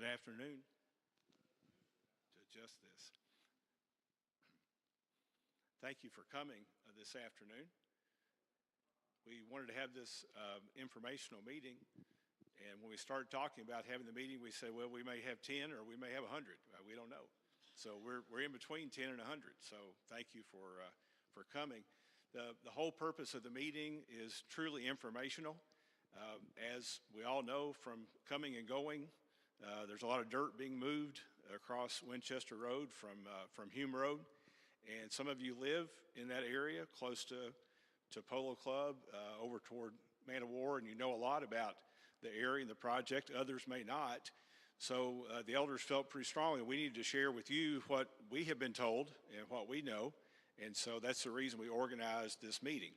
Good afternoon. To adjust this. Thank you for coming this afternoon. We wanted to have this informational meeting, and when we started talking about having the meeting, we said, well, we may have 10 or we may have 100. We don't know. So we're in between 10 and 100. So thank you for coming. The whole purpose of the meeting is truly informational. As we all know from coming and going, there's a lot of dirt being moved across Winchester Road from Hume Road, and some of you live in that area close to Polo Club, over toward Man of War, and you know a lot about the area and the project. Others may not. So the elders felt pretty strongly we needed to share with you what we have been told and what we know, and so that's the reason we organized this meeting.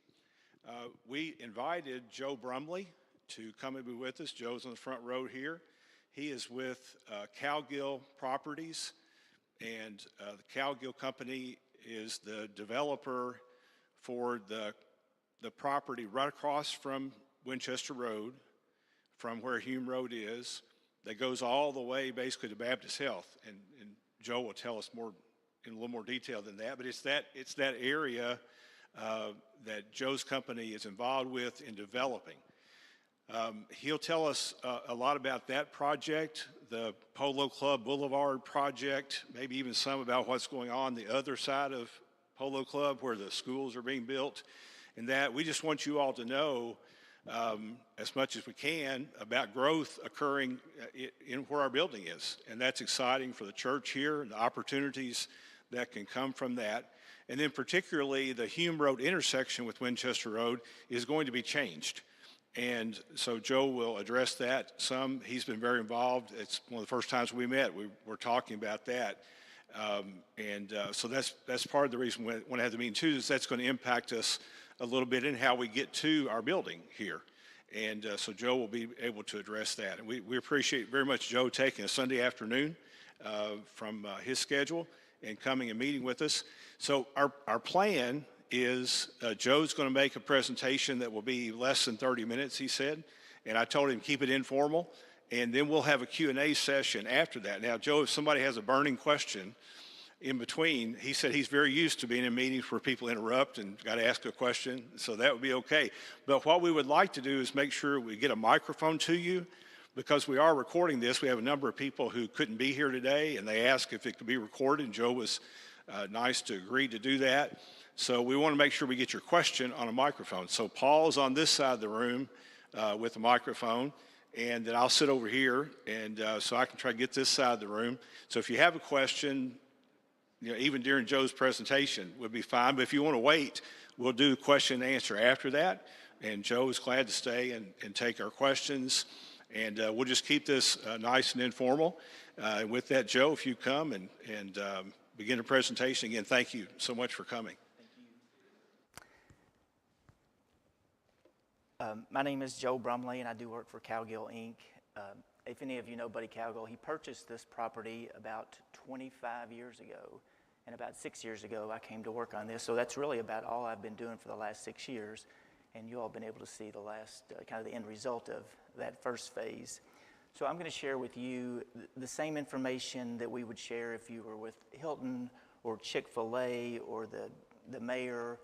We invited Joe Brumley to come and be with us. Joe's on the front row here. He is with Cowgill Properties, and the Cowgill Company is the developer for the property right across from Winchester Road, from where Hume Road is, that goes all the way basically to Baptist Health, and Joe will tell us more in a little more detail than that, but it's that area that Joe's company is involved with in developing. He'll tell us a lot about that project, the Polo Club Boulevard project, maybe even some about what's going on the other side of Polo Club where the schools are being built, and that we just want you all to know as much as we can about growth occurring in where our building is. And that's exciting for the church here and the opportunities that can come from that. And then particularly the Hume Road intersection with Winchester Road is going to be changed. And so Joe will address that some. He's been very involved. It's one of the first times we met. We were talking about that. So that's part of the reason we want to have the meeting too, is that's going to impact us a little bit in how we get to our building here. And so Joe will be able to address that. And we appreciate very much Joe taking a Sunday afternoon from his schedule and coming and meeting with us. So our plan is Joe's going to make a presentation that will be less than 30 minutes, he said. And I told him keep it informal. And then we'll have a Q&A session after that. Now, Joe, if somebody has a burning question in between, he said he's very used to being in meetings where people interrupt and got to ask a question, so that would be okay. But what we would like to do is make sure we get a microphone to you, because we are recording this. We have a number of people who couldn't be here today, and they asked if it could be recorded, and Joe was nice to agree to do that. So we want to make sure we get your question on a microphone. So Paul's on this side of the room with the microphone, and then I'll sit over here, and so I can try to get this side of the room. So if you have a question, even during Joe's presentation would be fine. But if you want to wait, we'll do question and answer after that. And Joe is glad to stay and take our questions. And we'll just keep this nice and informal. With that, Joe, if you come and begin the presentation. Again, thank you so much for coming. My name is Joe Brumley, and I do work for Cowgill, Inc. If any of you know Buddy Cowgill, he purchased this property about 25 years ago, and about 6 years ago I came to work on this. So that's really about all I've been doing for the last 6 years, and you all have been able to see the last kind of the end result of that first phase. So I'm going to share with you the same information that we would share if you were with Hilton or Chick-fil-A or the mayor,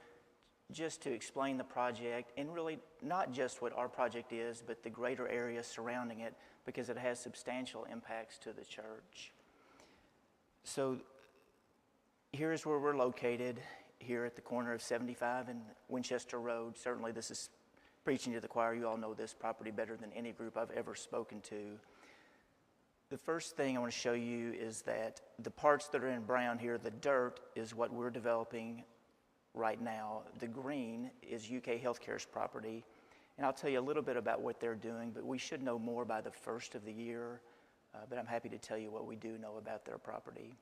just to explain the project, and really not just what our project is, but the greater area surrounding it, because it has substantial impacts to the church. So here's where we're located, here at the corner of 75 and Winchester Road. Certainly this is preaching to the choir. You all know this property better than any group I've ever spoken to. The first thing I want to show you is that the parts that are in brown here, the dirt, is what we're developing right now. The green is UK Healthcare's property, and I'll tell you a little bit about what they're doing, but we should know more by the first of the year, but I'm happy to tell you what we do know about their property.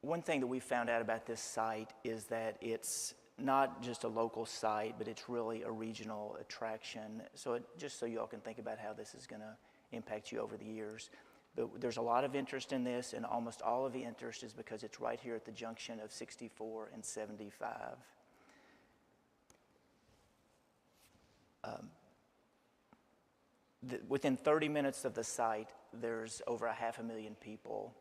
One thing that we found out about this site is that it's not just a local site, but it's really a regional attraction. So just so you all can think about how this is going to impact you over the years. But there's a lot of interest in this, and almost all of the interest is because it's right here at the junction of 64 and 75. Within 30 minutes of the site, there's over 500,000 people.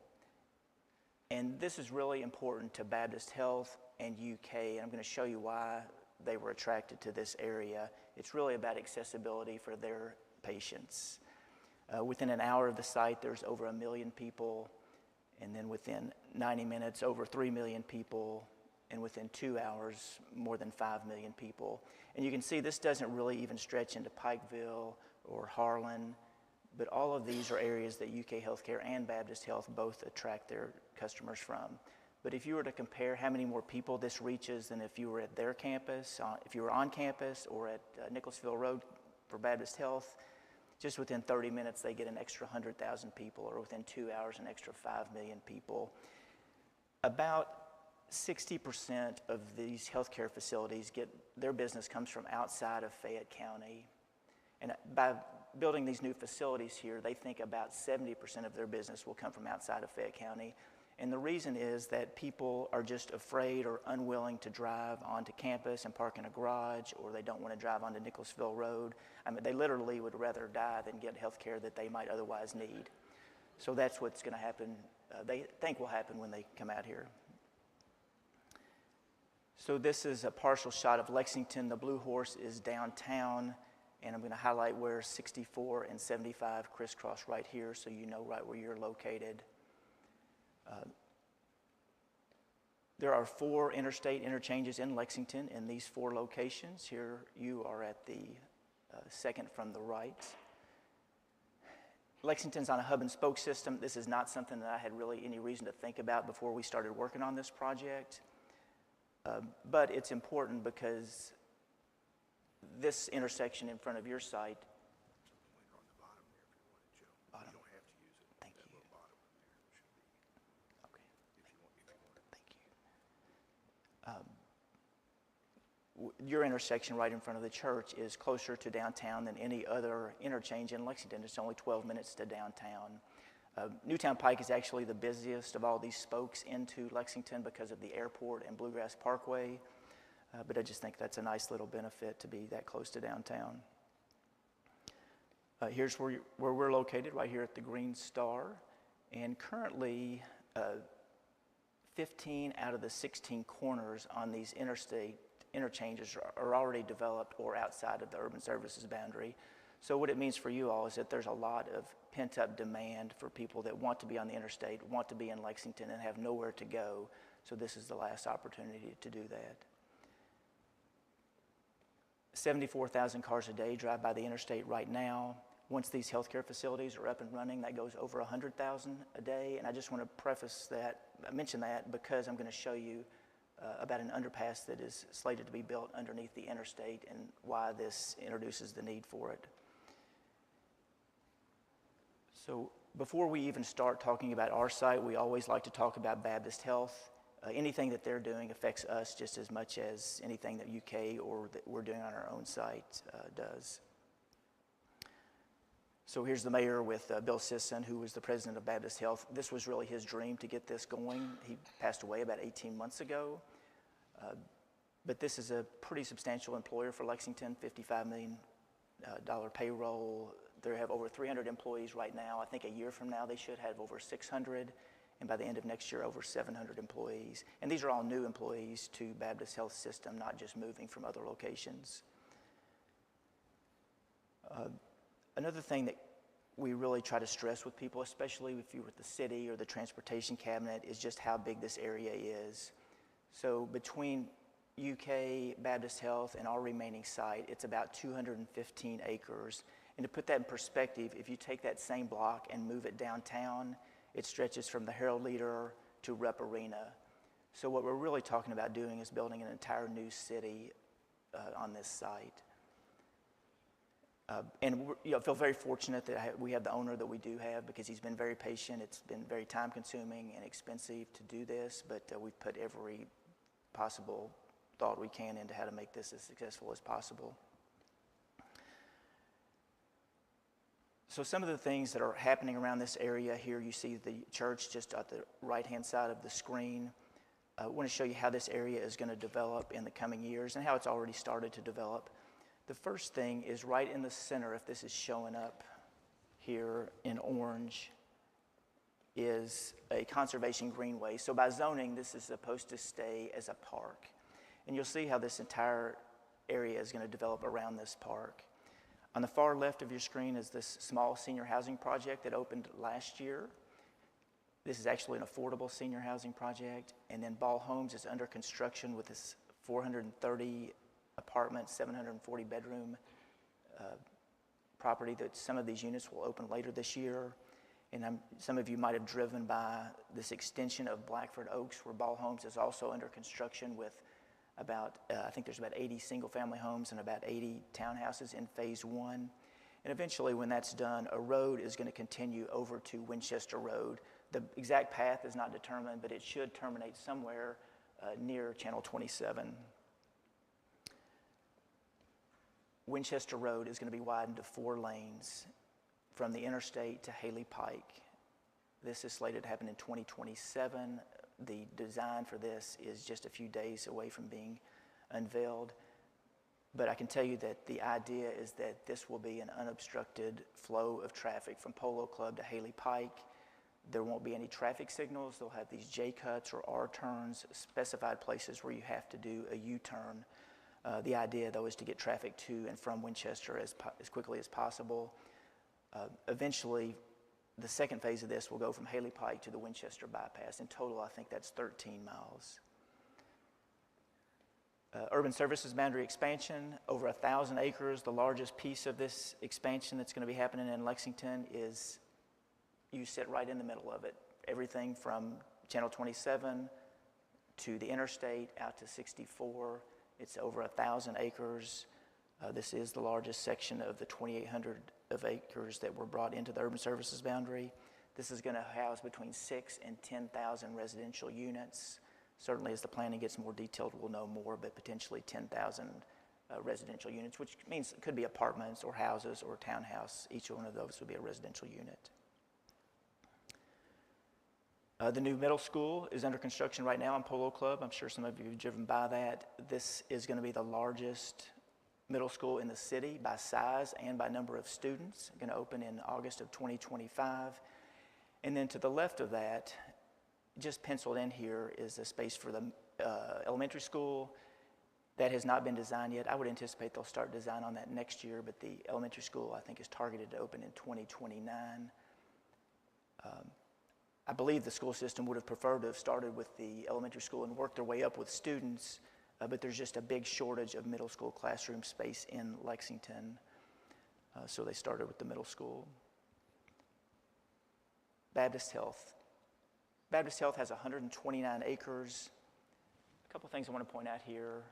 And this is really important to Baptist Health and UK, and I'm going to show you why they were attracted to this area. It's really about accessibility for their patients. Within an hour of the site, there's over 1 million people, and then within 90 minutes, over 3 million people, and within 2 hours, more than 5 million people. And you can see this doesn't really even stretch into Pikeville or Harlan, but all of these are areas that UK Healthcare and Baptist Health both attract their customers from. But if you were to compare how many more people this reaches than if you were at their campus, if you were on campus or at Nicholasville Road for Baptist Health, just within 30 minutes they get an extra 100,000 people, or within 2 hours an extra 5 million people. About 60% of these healthcare facilities their business comes from outside of Fayette County. And by building these new facilities here, they think about 70% of their business will come from outside of Fayette County. And the reason is that people are just afraid or unwilling to drive onto campus and park in a garage, or they don't want to drive onto Nicholasville Road. I mean, they literally would rather die than get health care that they might otherwise need. So that's what's going to happen, they think will happen when they come out here. So this is a partial shot of Lexington. The blue horse is downtown, and I'm going to highlight where 64 and 75 crisscross right here, so you know right where you're located. There are 4 interstate interchanges in Lexington in these 4 locations. Here you are at the second from the right. Lexington's on a hub and spoke system. This is not something that I had really any reason to think about before we started working on this project. But it's important because this intersection in front of your site. Pointer on the bottom there if you want it, Joe. Bottom. You don't have to use it. Thank that you. little bottom one there should be. Okay. If you want it. Thank you. Your intersection right in front of the church is closer to downtown than any other interchange in Lexington. It's only 12 minutes to downtown. Newtown Pike is actually the busiest of all these spokes into Lexington because of the airport and Bluegrass Parkway. But I just think that's a nice little benefit to be that close to downtown. Here's where we're located, right here at the Green Star. And currently, 15 out of the 16 corners on these interstate interchanges are already developed or outside of the urban services boundary. So what it means for you all is that there's a lot of pent-up demand for people that want to be on the interstate, want to be in Lexington, and have nowhere to go. So this is the last opportunity to do that. 74,000 cars a day drive by the interstate right now. Once these healthcare facilities are up and running, that goes over 100,000 a day. And I just want to mention that because I'm going to show you about an underpass that is slated to be built underneath the interstate and why this introduces the need for it. So before we even start talking about our site, we always like to talk about Baptist Health. Anything that they're doing affects us just as much as anything that UK or that we're doing on our own site does. So here's the mayor with Bill Sisson, who was the president of Baptist Health. This was really his dream to get this going. He passed away about 18 months ago. But this is a pretty substantial employer for Lexington, $55 million payroll. They have over 300 employees right now. I think a year from now they should have over 600. And by the end of next year, over 700 employees. And these are all new employees to Baptist Health System, not just moving from other locations. Another thing that we really try to stress with people, especially if you're with the city or the transportation cabinet, is just how big this area is. So between UK, Baptist Health, and our remaining site, it's about 215 acres. And to put that in perspective, if you take that same block and move it downtown, it stretches from the Herald Leader to Rupp Arena. So what we're really talking about doing is building an entire new city on this site. And I feel very fortunate that we have the owner that we do have, because he's been very patient. It's been very time-consuming and expensive to do this, but we've put every possible thought we can into how to make this as successful as possible. So some of the things that are happening around this area here, you see the church just at the right-hand side of the screen. I want to show you how this area is going to develop in the coming years and how it's already started to develop. The first thing is right in the center, if this is showing up here in orange is a conservation greenway. So by zoning, this is supposed to stay as a park. And you'll see how this entire area is going to develop around this park. On the far left of your screen is this small senior housing project that opened last year. This is actually an affordable senior housing project. And then Ball Homes is under construction with this 430 apartment, 740 bedroom property that some of these units will open later this year. And some of you might have driven by this extension of Blackford Oaks where Ball Homes is also under construction with about, I think there's about 80 single-family homes and about 80 townhouses in phase one. And eventually when that's done, a road is going to continue over to Winchester Road. The exact path is not determined, but it should terminate somewhere near Channel 27. Winchester Road is going to be widened to 4 lanes from the interstate to Haley Pike. This is slated to happen in 2027. The design for this is just a few days away from being unveiled. But I can tell you that the idea is that this will be an unobstructed flow of traffic from Polo Club to Haley Pike. There won't be any traffic signals. They'll have these J-cuts or R-turns, specified places where you have to do a U-turn. The idea, though, is to get traffic to and from Winchester as quickly as possible. Eventually, the second phase of this will go from Haley Pike to the Winchester bypass. In total, I think that's 13 miles. Urban services boundary expansion, over 1,000 acres. The largest piece of this expansion that's going to be happening in Lexington is, you sit right in the middle of it. Everything from Channel 27 to the interstate out to 64. It's over 1,000 acres. This is the largest section of the 2,800 of acres that were brought into the urban services boundary. This is going to house between 6,000 and 10,000 residential units. Certainly as the planning gets more detailed, we'll know more, but potentially 10,000 residential units, which means it could be apartments or houses or townhouse. Each one of those would be a residential unit. The new middle school is under construction right now on Polo Club. I'm sure some of you have driven by that. This is going to be the largest middle school in the city by size and by number of students. Going to open in August of 2025. And then to the left of that, just penciled in here, is a space for the elementary school. That has not been designed yet. I would anticipate they'll start design on that next year, but the elementary school, I think, is targeted to open in 2029. I believe the school system would have preferred to have started with the elementary school and worked their way up with students, but there's just a big shortage of middle school classroom space in Lexington, so they started with the middle school. Baptist Health. Baptist Health has 129 acres. A couple things I want to point out here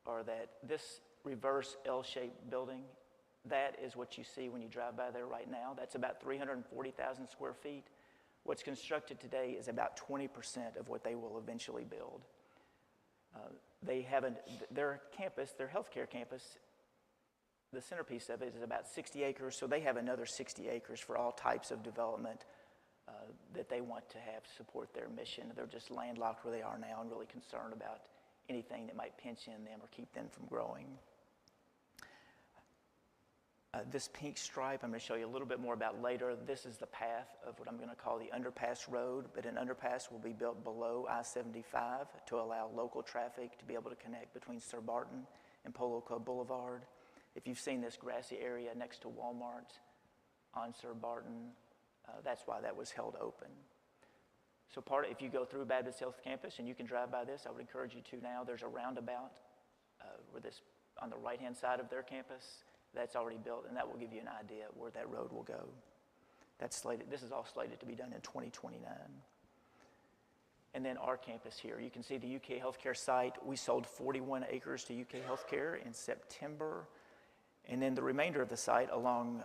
are that this reverse L-shaped building, that is what you see when you drive by there right now. That's about 340,000 square feet. What's constructed today is about 20% of what they will eventually build. They have their campus, their healthcare campus, the centerpiece of it is about 60 acres, so they have another 60 acres for all types of development that they want to have support their mission. They're just landlocked where they are now and really concerned about anything that might pinch in them or keep them from growing. This pink stripe, I'm going to show you a little bit more about later. This is the path of what I'm going to call the underpass road, but an underpass will be built below I-75 to allow local traffic to be able to connect between Sir Barton and Polo Club Boulevard. If you've seen this grassy area next to Walmart on Sir Barton, that's why that was held open. So if you go through Baptist Health Campus, and you can drive by this, I would encourage you to now. There's a roundabout on the right-hand side of their campus. That's already built, and that will give you an idea where that road will go. That's slated. This is all slated to be done in 2029. And then our campus here. You can see the UK Healthcare site. We sold 41 acres to UK Healthcare in September. And then the remainder of the site along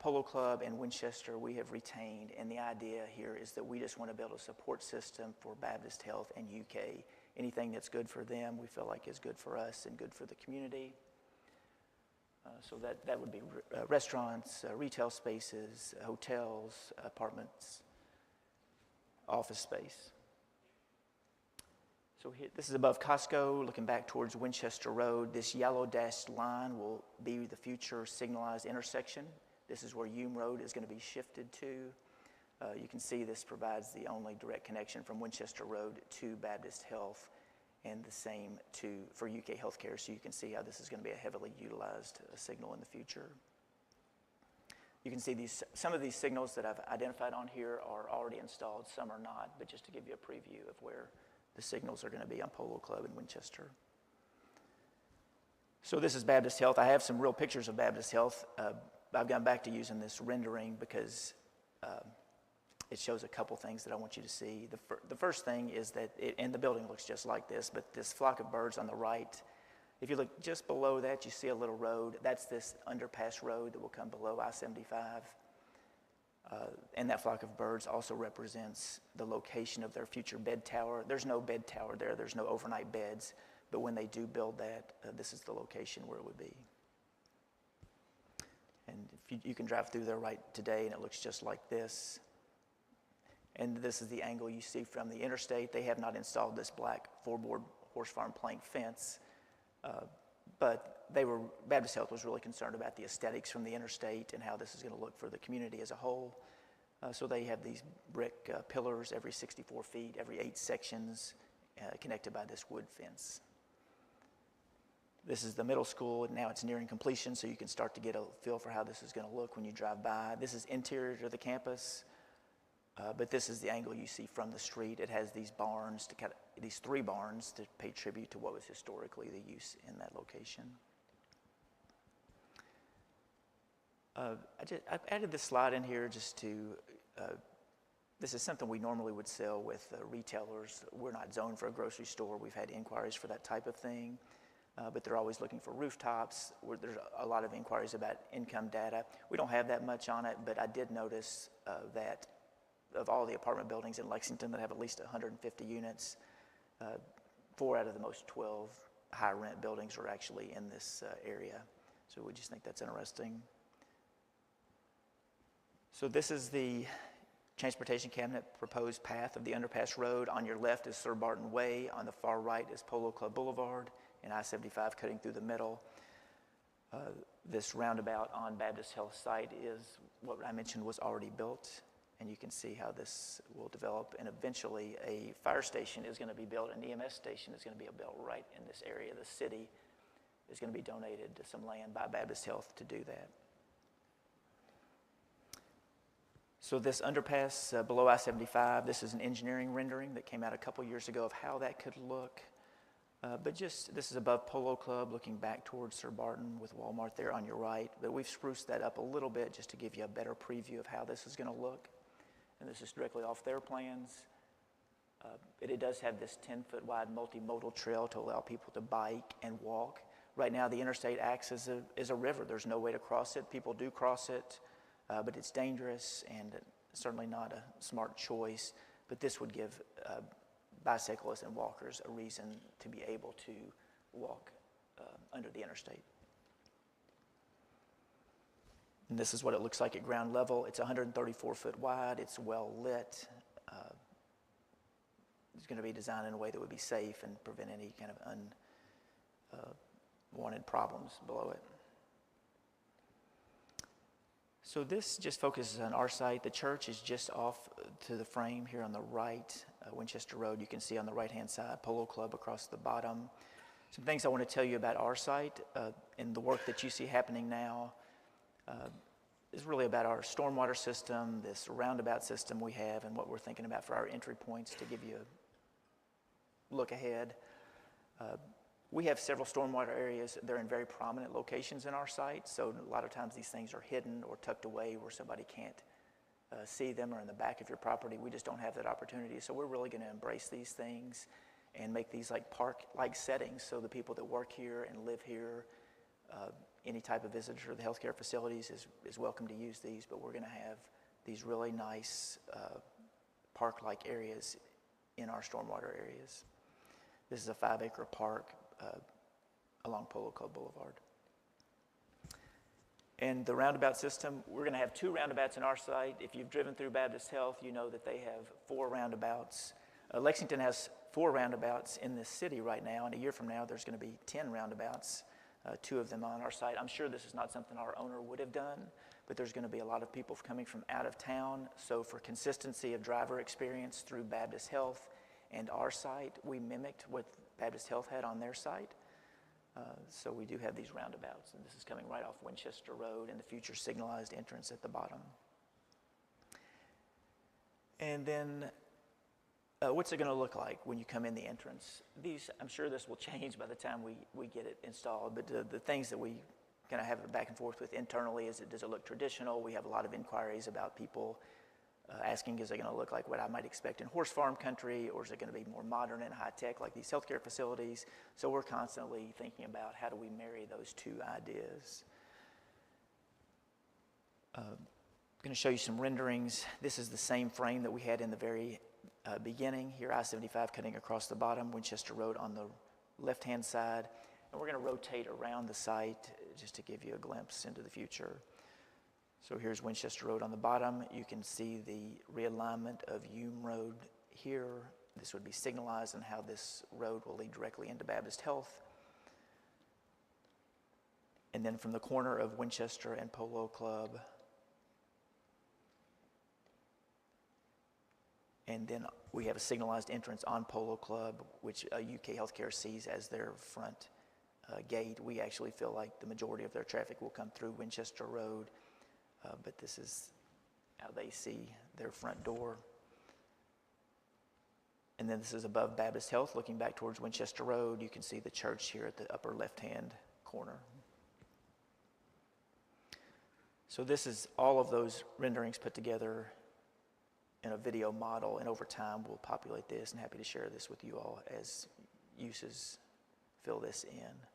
Polo Club and Winchester we have retained. And the idea here is that we just want to build a support system for Baptist Health and UK. Anything that's good for them we feel like is good for us and good for the community. So that would be restaurants, retail spaces, hotels, apartments, office space. So here, this is above Costco, looking back towards Winchester Road. This yellow dashed line will be the future signalized intersection This is where Hume Road is going to be shifted to. You can see this provides the only direct connection from Winchester Road to Baptist Health, and the same for UK Healthcare, so you can see how this is going to be a heavily utilized signal in the future. You can see some of these signals that I've identified on here are already installed, some are not, but just to give you a preview of where the signals are going to be on Polo Club in Winchester. So this is Baptist Health. I have some real pictures of Baptist Health. I've gone back to using this rendering because it shows a couple things that I want you to see. The first thing is that, and the building looks just like this, but this flock of birds on the right, if you look just below that, you see a little road. That's this underpass road that will come below I-75. And that flock of birds also represents the location of their future bed tower. There's no bed tower there. There's no overnight beds. But when they do build that, this is the location where it would be. And if you can drive through there right today, and it looks just like this. And this is the angle you see from the interstate. They have not installed this black four-board horse farm plank fence. But Baptist Health was really concerned about the aesthetics from the interstate and how this is going to look for the community as a whole. So they have these brick pillars every 64 feet, every 8 sections, connected by this wood fence. This is the middle school, and now it's nearing completion, so you can start to get a feel for how this is going to look when you drive by. This is interior to the campus, but this is the angle you see from the street. It has these barns, these 3 barns to pay tribute to what was historically the use in that location. I've added this slide in here just to, this is something we normally would sell with retailers. We're not zoned for a grocery store. We've had inquiries for that type of thing. But they're always looking for rooftops. There's a lot of inquiries about income data. We don't have that much on it, but I did notice that of all the apartment buildings in Lexington that have at least 150 units, 4 out of the most 12 high-rent buildings are actually in this area. So we just think that's interesting. So this is the transportation cabinet proposed path of the underpass road. On your left is Sir Barton Way. On the far right is Polo Club Boulevard and I-75 cutting through the middle. This roundabout on Baptist Health site is what I mentioned was already built, and you can see how this will develop. And eventually a fire station is going to be built, an EMS station is going to be built right in this area. The city is going to be donated to some land by Baptist Health to do that. So this underpass below I-75, this is an engineering rendering that came out a couple years ago of how that could look. But this is above Polo Club, looking back towards Sir Barton with Walmart there on your right. But we've spruced that up a little bit just to give you a better preview of how this is going to look. And this is directly off their plans. It does have this 10-foot wide multimodal trail to allow people to bike and walk. Right now, the interstate acts as a river. There's no way to cross it. People do cross it, but it's dangerous and certainly not a smart choice. But this would give bicyclists and walkers a reason to be able to walk under the interstate. And this is what it looks like at ground level. It's 134 foot wide. It's well lit. It's going to be designed in a way that would be safe and prevent any kind of unwanted problems below it. So this just focuses on our site. The church is just off to the frame here on the right, Winchester Road. You can see on the right-hand side, Polo Club across the bottom. Some things I want to tell you about our site and the work that you see happening now is really about our stormwater system, this roundabout system we have, and what we're thinking about for our entry points to give you a look ahead. We have several stormwater areas. They're in very prominent locations in our site, so a lot of times these things are hidden or tucked away where somebody can't see them, or in the back of your property. We just don't have that opportunity, so we're really going to embrace these things and make these like park-like settings so the people that work here and live here, any type of visitor to the healthcare facilities is welcome to use these, but we're going to have these really nice park-like areas in our stormwater areas. This is a 5-acre park along Polo Club Boulevard. And the roundabout system, we're going to have 2 roundabouts in our site. If you've driven through Baptist Health, you know that they have 4 roundabouts. Lexington has 4 roundabouts in this city right now, and a year from now there's going to be 10 roundabouts, 2 of them on our site. I'm sure this is not something our owner would have done, but there's going to be a lot of people coming from out of town. So for consistency of driver experience through Baptist Health and our site, we mimicked what Baptist Health had on their site. So we do have these roundabouts, and this is coming right off Winchester Road and the future signalized entrance at the bottom. And then what's it going to look like when you come in the entrance? I'm sure this will change by the time we get it installed, but the things that we kind of have a back and forth with internally is, does it look traditional? We have a lot of inquiries about people asking, is it going to look like what I might expect in horse farm country, or is it going to be more modern and high-tech like these healthcare facilities? So we're constantly thinking about how do we marry those two ideas. I'm going to show you some renderings. This is the same frame that we had in the very beginning. Here, I-75 cutting across the bottom, Winchester Road on the left-hand side. And we're going to rotate around the site just to give you a glimpse into the future. So here's Winchester Road on the bottom. You can see the realignment of Hume Road here. This would be signalized and how this road will lead directly into Baptist Health. And then from the corner of Winchester and Polo Club, and then we have a signalized entrance on Polo Club, which UK Healthcare sees as their front gate. We actually feel like the majority of their traffic will come through Winchester Road, but this is how they see their front door. And then this is above Baptist Health, looking back towards Winchester Road. You can see the church here at the upper left-hand corner. So this is all of those renderings put together in a video model, and over time we'll populate this, and happy to share this with you all as uses fill this in.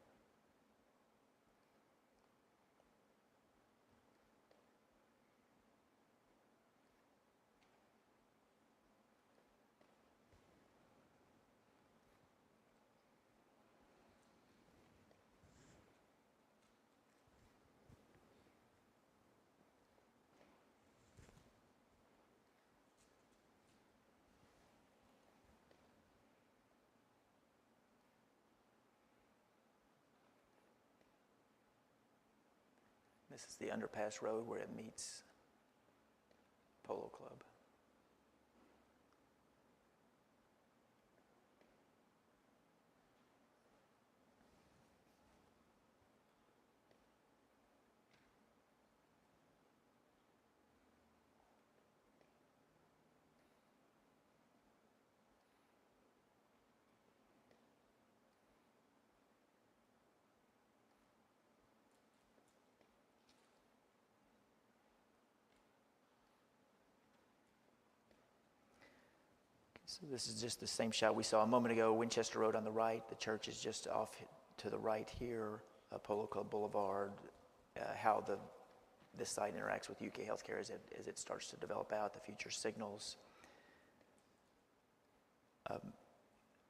This is the underpass road where it meets Polo Club. So this is just the same shot we saw a moment ago. Winchester Road on the right. The church is just off to the right here. Polo Club Boulevard. How this site interacts with UK Healthcare as it starts to develop out the future signals.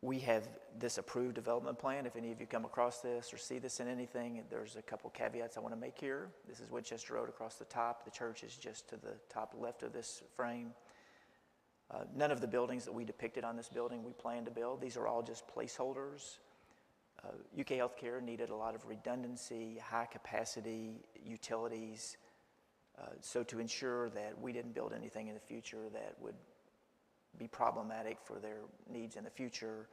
We have this approved development plan. If any of you come across this or see this in anything, there's a couple caveats I want to make here. This is Winchester Road across the top. The church is just to the top left of this frame. None of the buildings that we depicted on this building we plan to build. These are all just placeholders. UK Healthcare needed a lot of redundancy, high capacity utilities. So to ensure that we didn't build anything in the future that would be problematic for their needs in the future,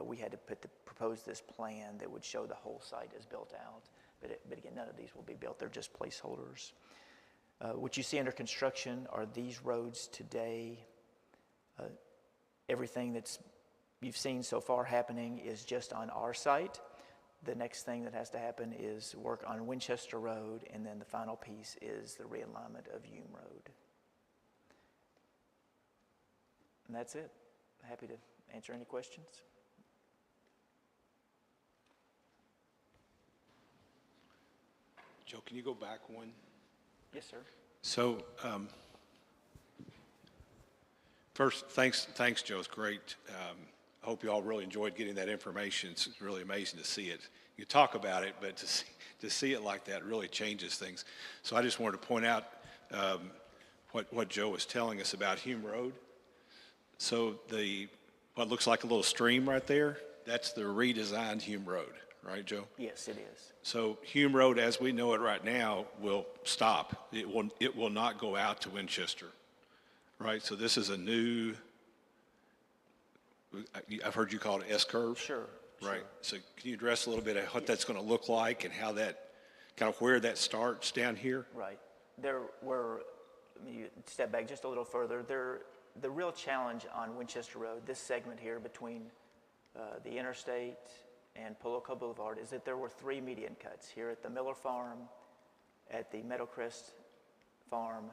we had to propose this plan that would show the whole site as built out. But again, none of these will be built. They're just placeholders. What you see under construction are these roads today. Everything you've seen so far happening is just on our site. The next thing that has to happen is work on Winchester Road, and then the final piece is the realignment of Hume Road. And that's it. Happy to answer any questions. Joe, can you go back one? Yes, sir. So, first, thanks, Joe. It's great. I hope you all really enjoyed getting that information. It's really amazing to see it. You talk about it, but to see it like that really changes things. So I just wanted to point out what Joe was telling us about Hume Road. So what looks like a little stream right there, that's the redesigned Hume Road right, Joe? Yes, it is. So Hume Road, as we know it right now, will stop. It will not go out to Winchester, right? So this is a new, I've heard you call it S-curve? Sure. Right. So can you address a little bit of what that's going to look like and how that, kind of where that starts down here? Right. There were, let me step back just a little further. The real challenge on Winchester Road, this segment here between the interstate and Poloco Boulevard, is that there were 3 median cuts here at the Miller Farm, at the Meadowcrest Farm,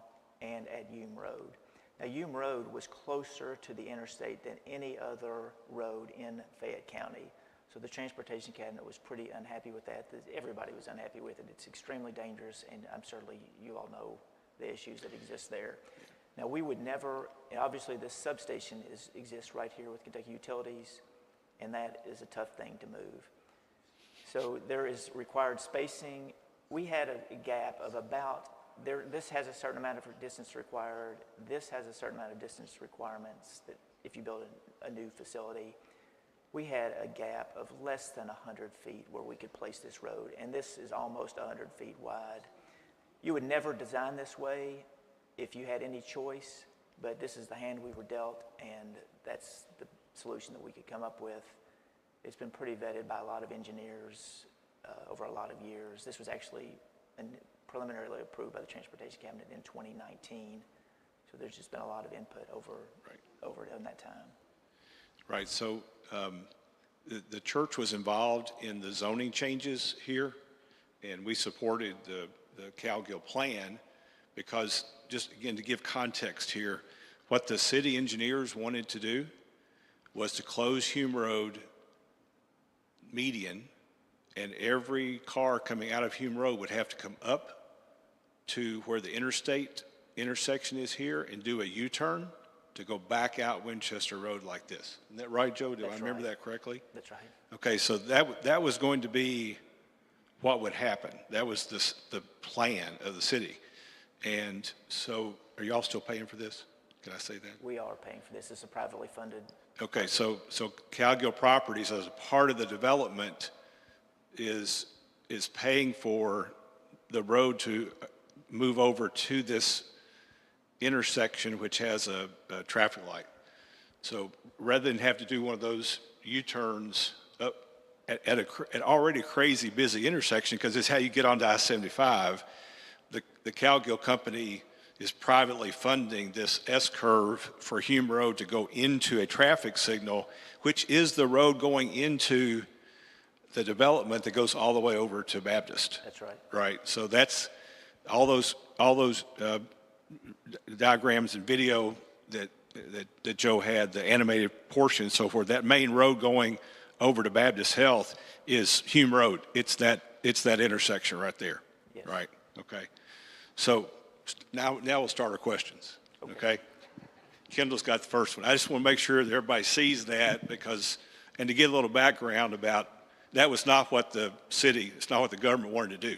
and at Hume Road. Now, Hume Road was closer to the interstate than any other road in Fayette County. So the Transportation Cabinet was pretty unhappy with that. Everybody was unhappy with it. It's extremely dangerous, and I'm certainly, you all know the issues that exist there. Now, we would never, obviously this substation exists right here with Kentucky Utilities, and that is a tough thing to move. So there is required spacing. We had a gap of about, this has a certain amount of distance required. This has a certain amount of distance requirements that if you build a new facility. We had a gap of less than 100 feet where we could place this road, and this is almost 100 feet wide. You would never design this way if you had any choice, but this is the hand we were dealt, and that's the solution that we could come up with. It's been pretty vetted by a lot of engineers over a lot of years. This was actually preliminarily approved by the Transportation Cabinet in 2019, so there's just been a lot of input over in that time. Right. So the church was involved in the zoning changes here, and we supported the Cowgill plan because, just again to give context here, what the city engineers wanted to do was to close Hume Road median, and every car coming out of Hume Road would have to come up to where the interstate intersection is here and do a U-turn to go back out Winchester Road like this. Isn't that right, Joe? Do I remember that correctly? That's right. Okay, so that was going to be what would happen. That was the plan of the city. And so are y'all still paying for this? Can I say that? We are paying for this. It's a privately funded. Okay, so Cowgill Properties, as a part of the development, is paying for the road to move over to this intersection, which has a traffic light. So rather than have to do one of those U-turns up at an already crazy busy intersection, because it's how you get onto I-75, the Cowgill company is privately funding this S-curve for Hume Road to go into a traffic signal, which is the road going into the development that goes all the way over to Baptist. That's right. Right. So that's all those diagrams and video that Joe had, the animated portion and so forth. That main road going over to Baptist Health is Hume Road. It's that intersection right there. Yes. Right. Okay. So now we'll start our questions. Okay. Kendall's got the first one. I just want to make sure that everybody sees that and to get a little background about that was not what the city, it's not what the government wanted to do.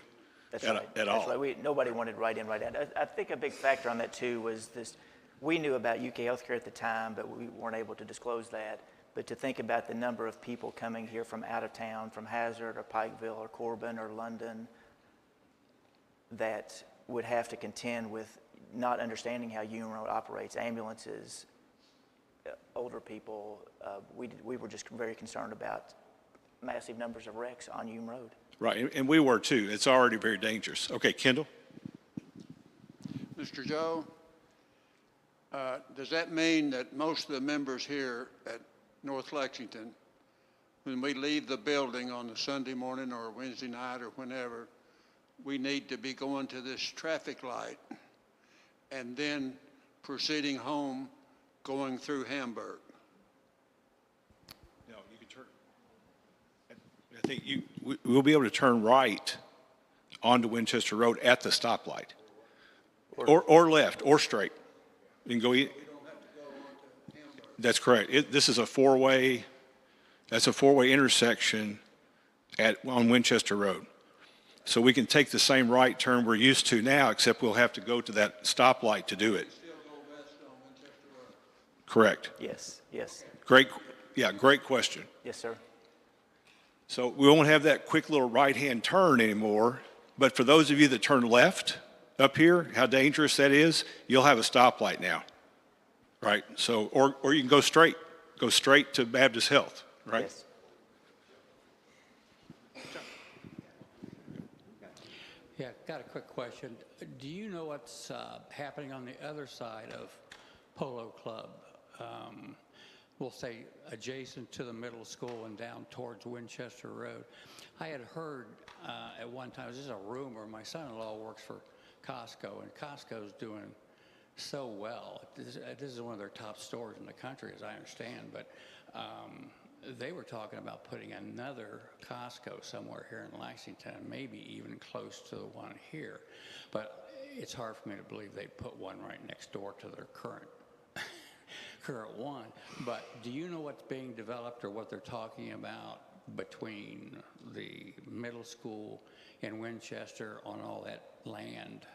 That's at right. all. That's right. Nobody wanted right in, right out. I think a big factor on that too was this. We knew about UK Healthcare at the time, but we weren't able to disclose that. But to think about the number of people coming here from out of town, from Hazard or Pikeville or Corbin or London, that would have to contend with not understanding how Hume Road operates, ambulances, older people. We were just very concerned about massive numbers of wrecks on Hume Road. Right, and we were too. It's already very dangerous. Okay, Kendall? Mr. Joe, does that mean that most of the members here at North Lexington, when we leave the building on a Sunday morning or Wednesday night or whenever, we need to be going to this traffic light and then proceeding home going through Hamburg? No, you can turn. I think we'll be able to turn right onto Winchester Road at the stoplight, or left, or straight. You can go. We don't have to go onto Hamburg. That's correct. This is a four-way. That's a four-way intersection on Winchester Road. So we can take the same right turn we're used to now, except we'll have to go to that stoplight to do it. We still go west on Winchester Road. Correct. Yes, yes, Great question. yes, sir. So we won't have that quick little right-hand turn anymore, but for those of you that turn left up here, how dangerous that is, you'll have a stoplight now, right? So, or you can go straight to Baptist Health, right? Yes. Yeah, got a quick question. Do you know what's happening on the other side of Polo Club? We'll say adjacent to the middle school and down towards Winchester Road. I had heard at one time, this is a rumor, my son-in-law works for Costco, and Costco's doing so well. This is one of their top stores in the country, as I understand, but they were talking about putting another Costco somewhere here in Lexington, maybe even close to the one here. But it's hard for me to believe they'd put one right next door to their current one. But do you know what's being developed or what they're talking about between the middle school and Winchester on all that land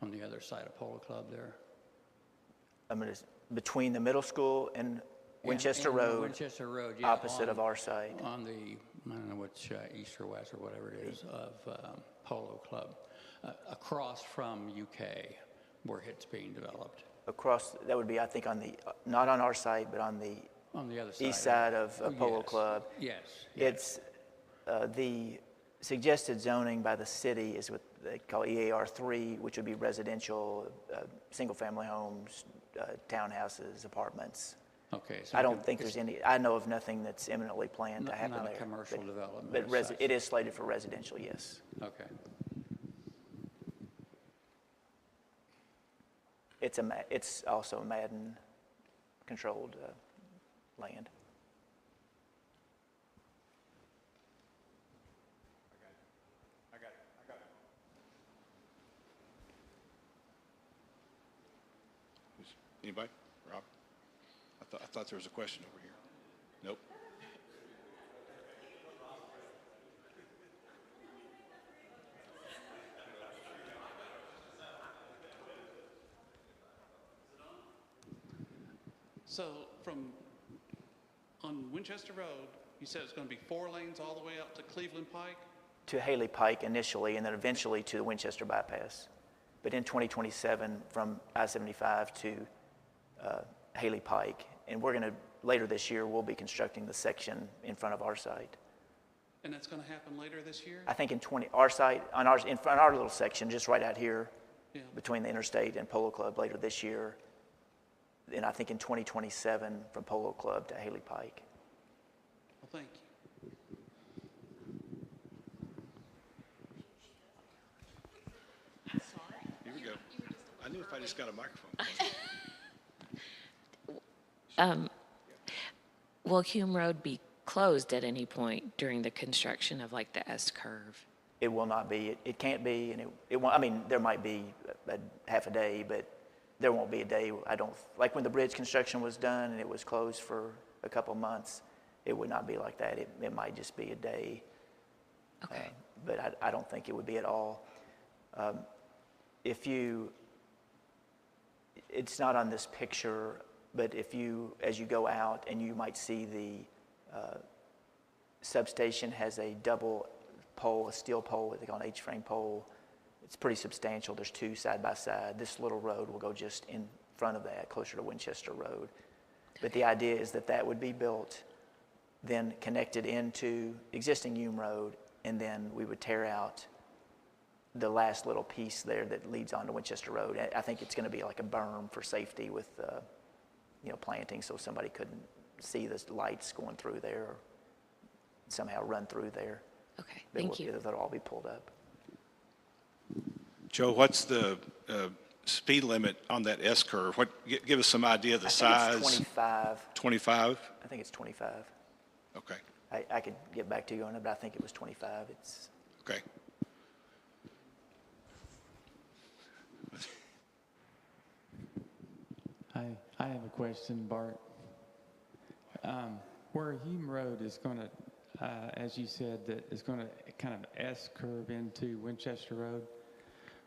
on the other side of Polo Club there? Between the middle school and Winchester Road, Winchester Road, yeah, opposite of our site. On the, I don't know which, east or west or whatever it is, of Polo Club, across from UK, where it's being developed. Across, that would be, I think, on the, not on our site, but on the The other side. east side of Polo Yes. Club. Yes. It's the suggested zoning by the city is what they call EAR3, which would be residential, single-family homes, townhouses, apartments. Okay. So I don't think there's any, I know of nothing that's imminently planned to happen there. Not a commercial but- development. But as such. it is slated for residential, yes. Okay. It's also Madden-controlled land. I got it. Anybody? Rob? I thought there was a question over here. Nope. So on Winchester Road, you said it's going to be 4 lanes all the way up to Cleveland Pike? To Haley Pike initially, and then eventually to the Winchester bypass. But in 2027, from I-75 to Haley Pike. And we're going to, later this year, we'll be constructing the section in front of our site. And that's going to happen later this year? I think our site, in front of our little section, just right out here, Yeah. between the interstate and Polo Club later this year. And I think in 2027, from Polo Club to Haley Pike. Well, thank you. Here we go. I knew if I just got a microphone. Will Hume Road be closed at any point during the construction of like the S-curve? It will not be. It can't be, and it won't. I mean, there might be a half a day, but there won't be a day. I don't like when the bridge construction was done and it was closed for a couple months. It would not be like that. It might just be a day. Okay. But I don't think it would be at all. It's not on this picture, but as you go out and you might see the substation has a double pole, a steel pole, they call an H-frame pole. It's pretty substantial. There's 2 side by side. This little road will go just in front of that, closer to Winchester Road. But the idea is that would be built, then connected into existing Hume Road, and then we would tear out the last little piece there that leads onto Winchester Road. I think it's going to be like a berm for safety with, planting so somebody couldn't see the lights going through there or somehow run through there. Okay, thank you. That'll all be pulled up. Joe, what's the speed limit on that S-curve? Give us some idea of the size. It's 25. 25? I think it's 25. Okay, I could get back to you on it, but I think it was 25. okay. I have a question, Bart. Where Hume Road is going to, as you said, that is going to kind of S-curve into Winchester Road,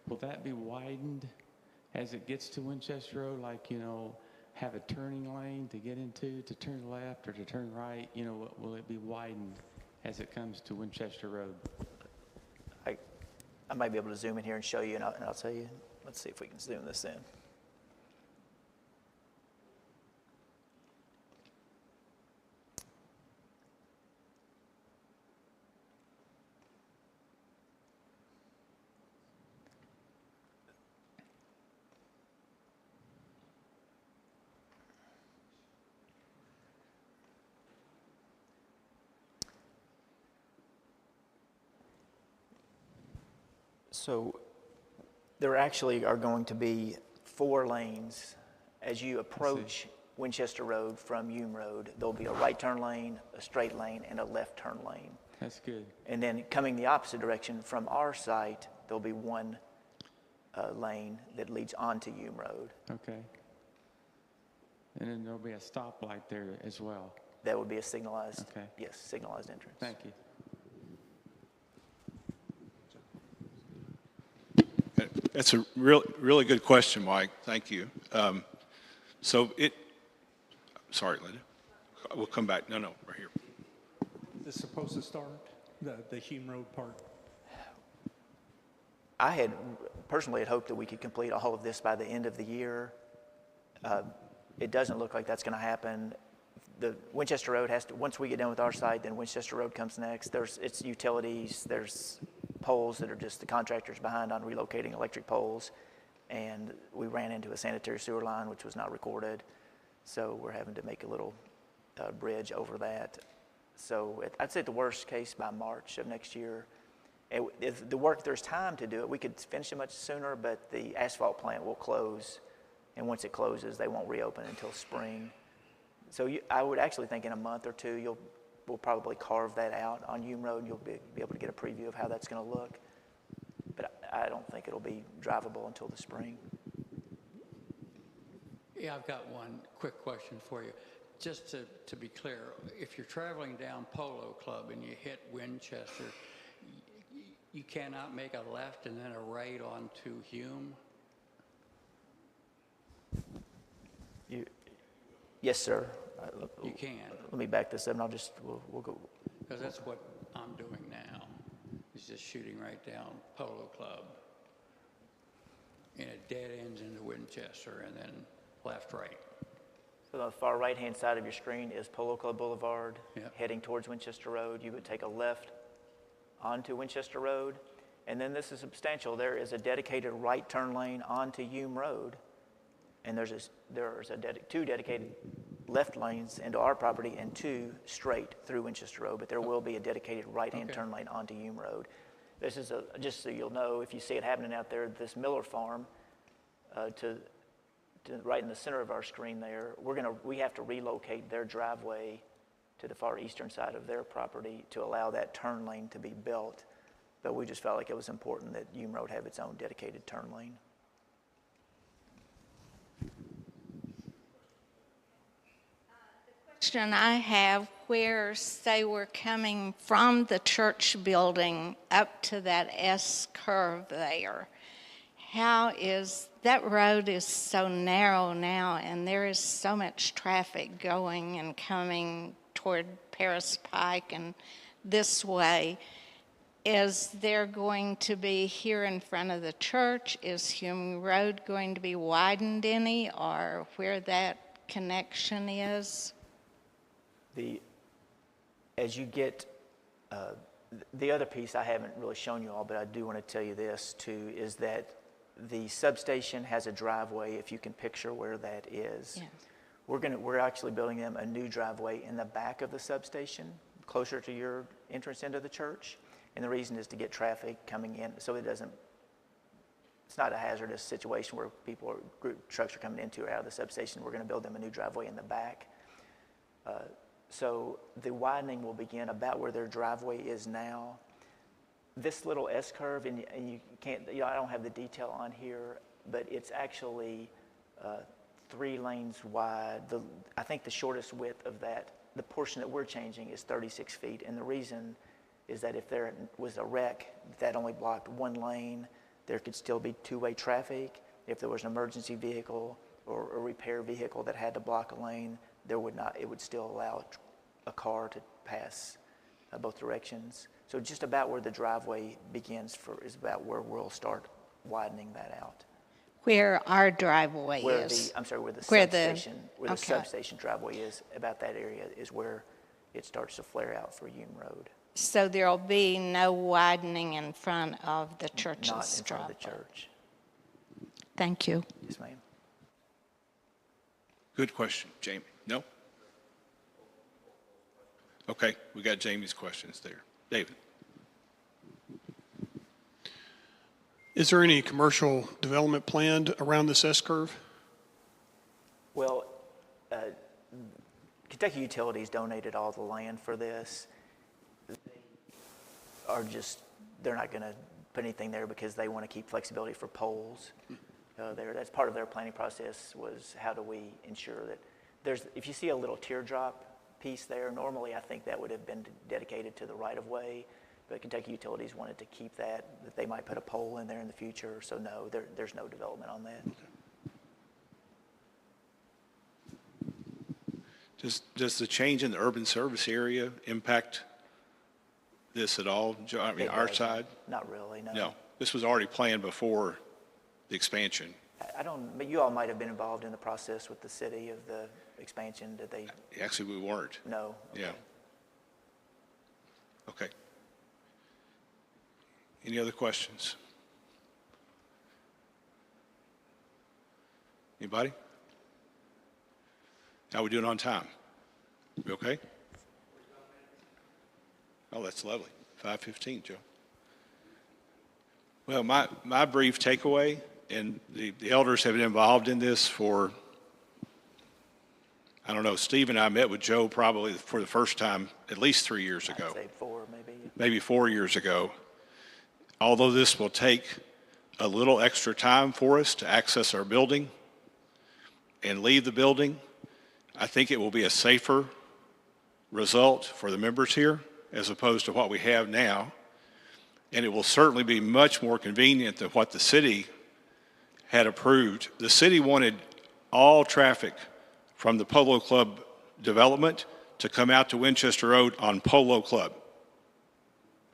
will that be widened as it gets to Winchester Road, like, have a turning lane to get into, to turn left or to turn right? Will it be widened as it comes to Winchester Road? I might be able to zoom in here and show you, and I'll tell you. Let's see if we can zoom this in. So there actually are going to be 4 lanes as you approach Winchester Road from Hume Road. There'll be a right turn lane, a straight lane, and a left turn lane. That's good. And then coming the opposite direction from our site, there'll be 1 lane that leads onto Hume Road. Okay. And then there'll be a stoplight there as well. That would be a signalized, Okay. yes, signalized entrance. Thank you. That's a really good question, Mike. Thank you. Sorry, Linda. We'll come back. No, right here. Is supposed to start, the Hume Road part? I had personally had hoped that we could complete all of this by the end of the year. It doesn't look like that's going to happen. The Winchester Road has to, once we get done with our site, then Winchester Road comes next. It's utilities, there's poles that are just the contractors behind on relocating electric poles. And we ran into a sanitary sewer line, which was not recorded. So we're having to make a little bridge over that. So I'd say the worst case by March of next year. If there's time to do it, we could finish it much sooner, but the asphalt plant will close. And once it closes, they won't reopen until spring. So I would actually think in a month or two, we'll probably carve that out on Hume Road, and you'll be able to get a preview of how that's going to look. But I don't think it'll be drivable until the spring. Yeah, I've got one quick question for you. Just to be clear, if you're traveling down Polo Club and you hit Winchester, you cannot make a left and then a right onto Hume? Yes, sir. You can. Let me back this up, and we'll go. Because that's what I'm doing now, is just shooting right down Polo Club. And it dead ends into Winchester, and then left, right. So on the far right-hand side of your screen is Polo Club Boulevard, Yep. heading towards Winchester Road. You would take a left onto Winchester Road, and then this is substantial. There is a dedicated right turn lane onto Hume Road, and there's 2 dedicated left lanes into our property and 2 straight through Winchester Road, but there will be a dedicated right-hand turn lane onto Hume Road. This is just so you'll know, if you see it happening out there, this Miller Farm, to right in the center of our screen there, we have to relocate their driveway to the far eastern side of their property to allow that turn lane to be built. But we just felt like it was important that Hume Road have its own dedicated turn lane. Question I have, where, say we're coming from the church building up to that S curve there, that road is so narrow now, and there is so much traffic going and coming toward Paris Pike and this way. Is there going to be here in front of the church, is Hume Road going to be widened any, or where that connection is? As you get, the other piece I haven't really shown you all, but I do want to tell you this too, is that the substation has a driveway, if you can picture where that is. Yes. We're actually building them a new driveway in the back of the substation, closer to your entrance into the church. And the reason is to get traffic coming in, so it's not a hazardous situation where trucks are coming into or out of the substation. We're going to build them a new driveway in the back. So the widening will begin about where their driveway is now. This little S-curve, and you can't, I don't have the detail on here, but it's actually 3 lanes wide. I think the shortest width of that, the portion that we're changing, is 36 feet. And the reason is that if there was a wreck that only blocked 1 lane, there could still be 2-way traffic. If there was an emergency vehicle or a repair vehicle that had to block a lane, it would still allow a car to pass both directions. So just about where the driveway begins is about where we'll start widening that out. Where our driveway Where is. where the Where substation, where the okay. substation driveway is, about that area is where it starts to flare out for Hume Road. So there'll be no widening in front of the church's Not in front of the driveway. church. Thank you. Yes, ma'am. Good question. Jamie? No? Okay, we got Jamie's questions there. David? Is there any commercial development planned around this S-curve? Well, Kentucky Utilities donated all the land for this. They're not going to put anything there because they want to keep flexibility for poles there. That's part of their planning process, was how do we ensure that if you see a little teardrop piece there, normally I think that would have been dedicated to the right-of-way, but Kentucky Utilities wanted to keep that they might put a pole in there in the future, so no, there's no development on that. Does the change in the urban service area impact this at all? I mean, our side? Not really, no. No. This was already planned before the expansion. But you all might have been involved in the process with the city of the expansion. Did they? Actually, we weren't. No. Okay. Yeah. Okay. Any other questions? Anybody? How we doing on time? We okay? Oh, that's lovely. 5:15, Joe. Well, my brief takeaway, and the elders have been involved in this for, I don't know, Steve and I met with Joe probably for the first time at least 3 years ago. I'd say 4, maybe. Maybe 4 years ago. Although this will take a little extra time for us to access our building and leave the building, I think it will be a safer result for the members here as opposed to what we have now. And it will certainly be much more convenient than what the city had approved. The city wanted all traffic from the Polo Club development to come out to Winchester Road on Polo Club.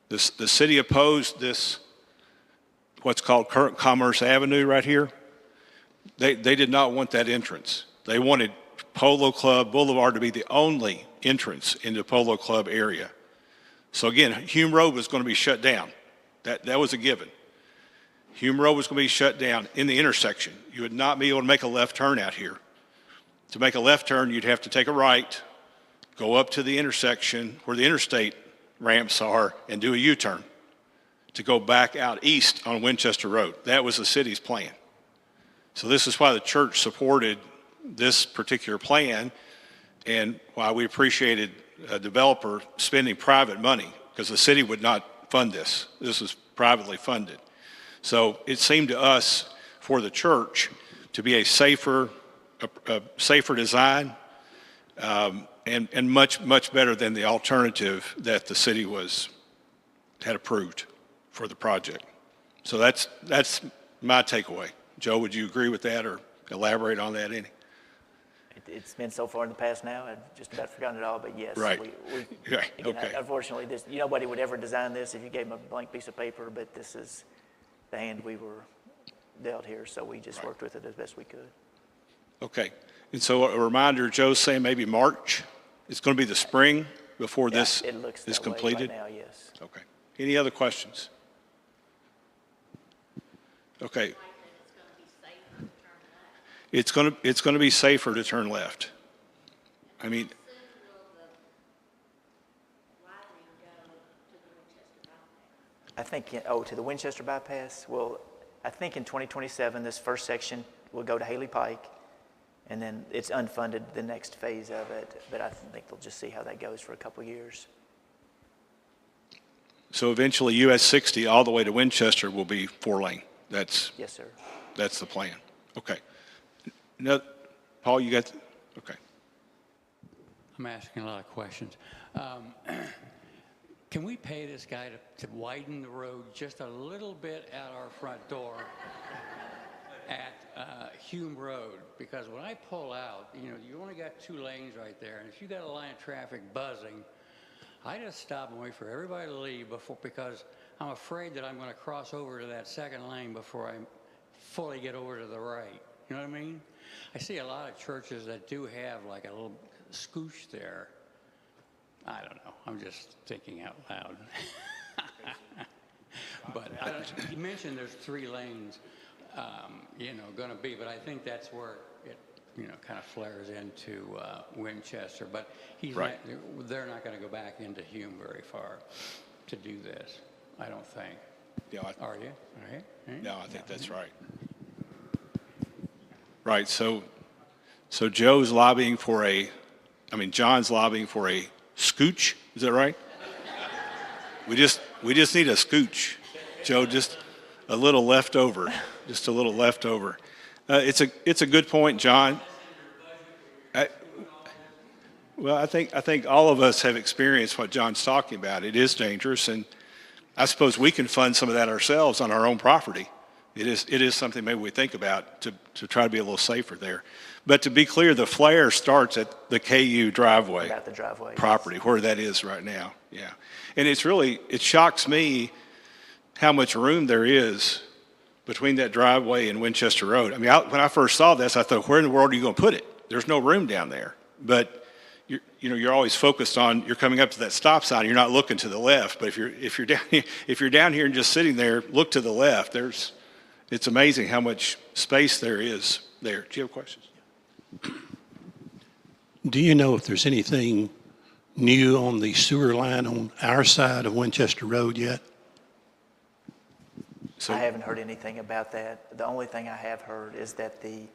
The city opposed this, what's called Current Commerce Avenue right here. They did not want that entrance. They wanted Polo Club Boulevard to be the only entrance into Polo Club area. So again, Hume Road was going to be shut down. That was a given. Hume Road was going to be shut down in the intersection. You would not be able to make a left turn out here. To make a left turn, you'd have to take a right, go up to the intersection where the interstate ramps are, and do a U-turn to go back out east on Winchester Road. That was the city's plan. So this is why the church supported this particular plan, and why we appreciated a developer spending private money, because the city would not fund this. This was privately funded. So it seemed to us, for the church, to be a safer design, and much better than the alternative that the city had approved for the project. So that's my takeaway. Joe, would you agree with that or elaborate on that any? It's been so far in the past now, I've just about forgotten it all, but yes. Right. Again, Okay. Unfortunately, nobody would ever design this if you gave them a blank piece of paper, but this is the hand we were dealt here, so we just worked with it as best we could. Okay. And so a reminder, Joe's saying maybe March. It's going to be the spring before this it looks is that way completed? right now, yes. Okay. Any other questions? Okay. It's going to be safer to turn left. I mean, I think, to the Winchester bypass, well, I think in 2027, this first section will go to Haley Pike, and then it's unfunded, the next phase of it, but I think they'll just see how that goes for a couple of years. so eventually US 60 all the way to Winchester will be 4-lane. Yes, sir. That's the plan. Okay. No, Paul, you got, okay. I'm asking a lot of questions. Can we pay this guy to widen the road just a little bit at our front door at Hume Road? Because when I pull out, you only got 2 lanes right there, and if you got a line of traffic buzzing, I just stop and wait for everybody to leave because I'm afraid that I'm going to cross over to that second lane before I fully get over to the right. You know what I mean? I see a lot of churches that do have like a little scooch there. I don't know. I'm just thinking out loud. But you mentioned there's 3 lanes, going to be, but I think that's where it, kind of flares into Winchester. But they're not going to go back into Hume very far to do this, I don't think. Yeah, Are you? No, I think that's right. Right. So John's lobbying for a scooch. Is that right? We just need a scooch, Joe. Just a little left over. Just a little left over. It's a good point, John. I think all of us have experienced what John's talking about. It is dangerous, and I suppose we can fund some of that ourselves on our own property. It is something maybe we think about to try to be a little safer there. But to be clear, the flare starts at the KU driveway. About the driveway. Property, where that is right now. Yeah. And it shocks me how much room there is between that driveway and Winchester Road. I mean, when I first saw this, I thought, where in the world are you going to put it? There's no room down there. But you're always focused on, you're coming up to that stop sign, you're not looking to the left. But if you're down here and just sitting there, look to the left. It's amazing how much space there is there. Do you have questions? Do you know if there's anything new on the sewer line on our side of Winchester Road yet? I haven't heard anything about that. The only thing I have heard is that the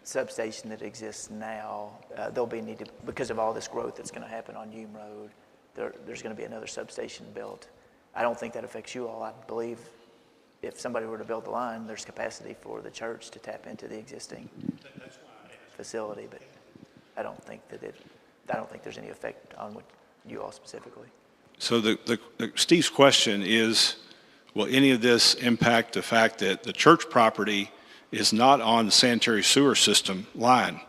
substation that exists now, there'll be needed, because of all this growth that's going to happen on Hume Road, there's going to be another substation built. I don't think that affects you all. I believe if somebody were to build the line, there's capacity for the church to tap into the existing facility, but I don't think there's any effect on what you all specifically. So Steve's question is, will any of this impact the fact that the church property is not on the sanitary sewer system line?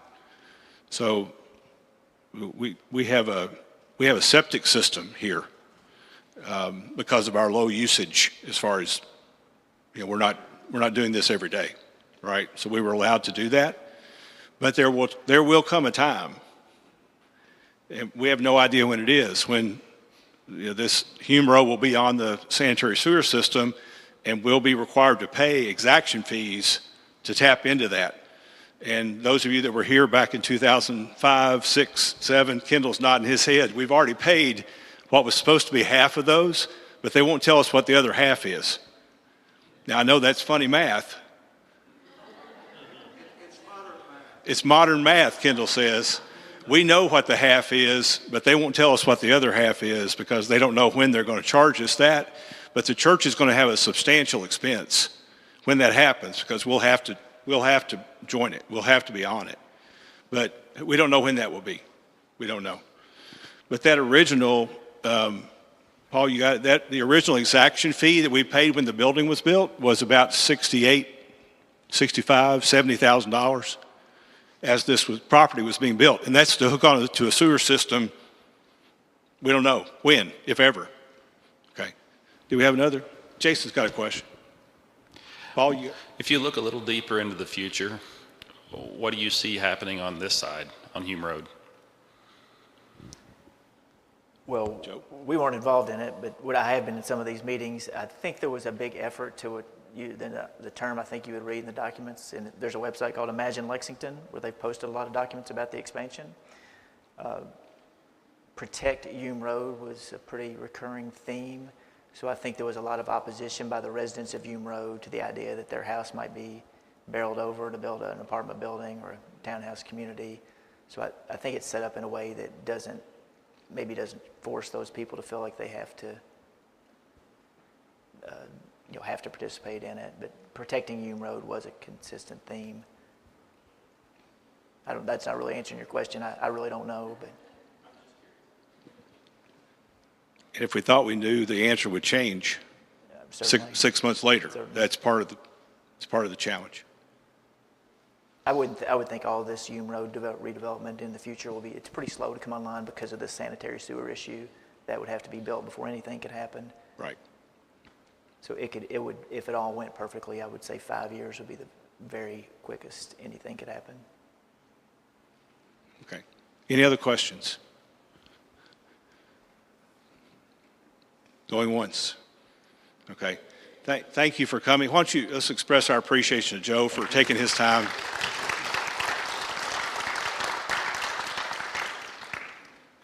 So we have a septic system here because of our low usage. As far as we're not doing this every day, right? So we were allowed to do that, but there will come a time, and we have no idea when it is, when this Hume Road will be on the sanitary sewer system, and we'll be required to pay exaction fees to tap into that. And those of you that were here back in 2005, 6, 7, Kendall's nodding his head. We've already paid what was supposed to be half of those, but they won't tell us what the other half is. Now, I know that's funny math. It's modern math, Kendall says. We know what the half is, but they won't tell us what the other half is because they don't know when they're going to charge us that. But the church is going to have a substantial expense when that happens, because we'll have to join it. We'll have to be on it. But we don't know when that will be. We don't know. But that original, Paul, you got that? The original exaction fee that we paid when the building was built was about $68,000, $65,000, $70,000 as this property was being built. And that's to hook on to a sewer system. We don't know when, if ever. Okay. Do we have another? Jason's got a question. Paul, if you look a little deeper into the future, what do you see happening on this side, on Hume Road? Well, Joe? We weren't involved in it, but what I have been in some of these meetings, I think there was a big effort to the term I think you would read in the documents, and there's a website called Imagine Lexington where they've posted a lot of documents about the expansion. Protect Hume Road was a pretty recurring theme, so I think there was a lot of opposition by the residents of Hume Road to the idea that their house might be barreled over to build an apartment building or a townhouse community. So I think it's set up in a way that maybe doesn't force those people to feel like they have to participate in it. But protecting Hume Road was a consistent theme. That's not really answering your question. I really don't know. But and if we thought we knew, the answer would change 6 months later. Certainly. That's part of the challenge. I would think all this Hume Road redevelopment in the future will be, it's pretty slow to come online because of the sanitary sewer issue. That would have to be built before anything could happen. Right. So it would, if it all went perfectly, I would say 5 years would be the very quickest anything could happen. Okay. Any other questions? Going once. Okay. Thank you for coming. Why don't you, let's express our appreciation to Joe for taking his time.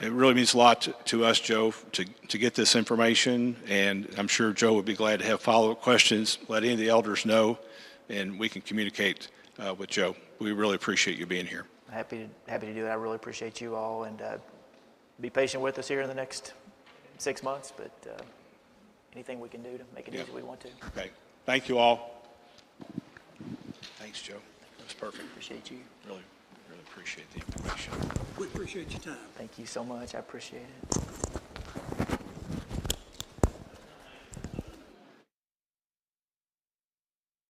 It really means a lot to us, Joe, to get this information, and I'm sure Joe would be glad to have follow-up questions, let any of the elders know, and we can communicate with Joe. We really appreciate you being here. Happy to do it. I really appreciate you all, and be patient with us here in the next 6 months, but anything we can do to make it easy, we want to. Okay. Thank you all. Thanks, Joe. That's perfect. Appreciate you. Really appreciate the information. We appreciate your time. Thank you so much. I appreciate it.